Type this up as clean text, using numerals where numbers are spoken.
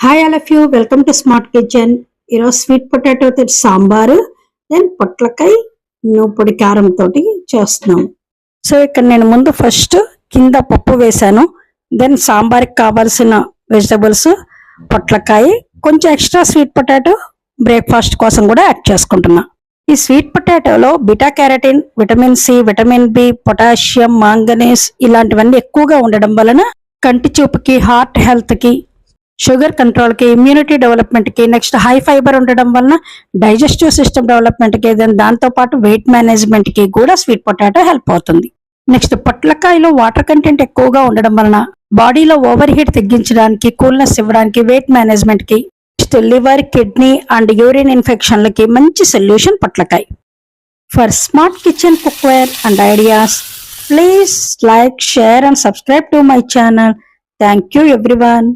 Hi all of you welcome to smart kitchen. ఈరోజు sweet potato తోటి sambar, then పొట్లకాయ పొడి కారం తోటి చేస్తున్నాం. సో ఇక్కడ నేను ముందు ఫస్ట్ కింద పప్పు వేసాను. దెన్ సాంబార్కి కావాల్సిన వెజిటబుల్స్ పొట్లకాయ, కొంచెం ఎక్స్ట్రా స్వీట్ పొటాటో బ్రేక్ఫాస్ట్ కోసం కూడా యాడ్ చేసుకుంటున్నా. ఈ స్వీట్ పొటాటోలో beta carotene, vitamin C, vitamin B, potassium, manganese ఇలాంటివన్నీ ఎక్కువగా ఉండడం వలన కంటి చూపుకి, హార్ట్ హెల్త్ కి, షుగర్ కంట్రోల్ కి, ఇమ్యూనిటీ డెవలప్మెంట్ కి, నెక్స్ట్ హై ఫైబర్ ఉండడం వలన డైజెస్టివ్ సిస్టమ్ డెవలప్మెంట్ కి, దాంతో పాటు వెయిట్ మేనేజ్మెంట్ కి కూడా స్వీట్ పొటాటో హెల్ప్ అవుతుంది. నెక్స్ట్ పొట్లకాయలో వాటర్ కంటెంట్ ఎక్కువగా ఉండడం వలన బాడీలో ఓవర్ హీట్ తగ్గించడానికి, కూల్నెస్ ఇవ్వడానికి, వెయిట్ మేనేజ్మెంట్ కి, next liver, kidney and urine ఇన్ఫెక్షన్లకి మంచి సొల్యూషన్ పొట్లకాయ. For smart kitchen cookware and ideas, please like, share and subscribe to my channel. Thank you everyone.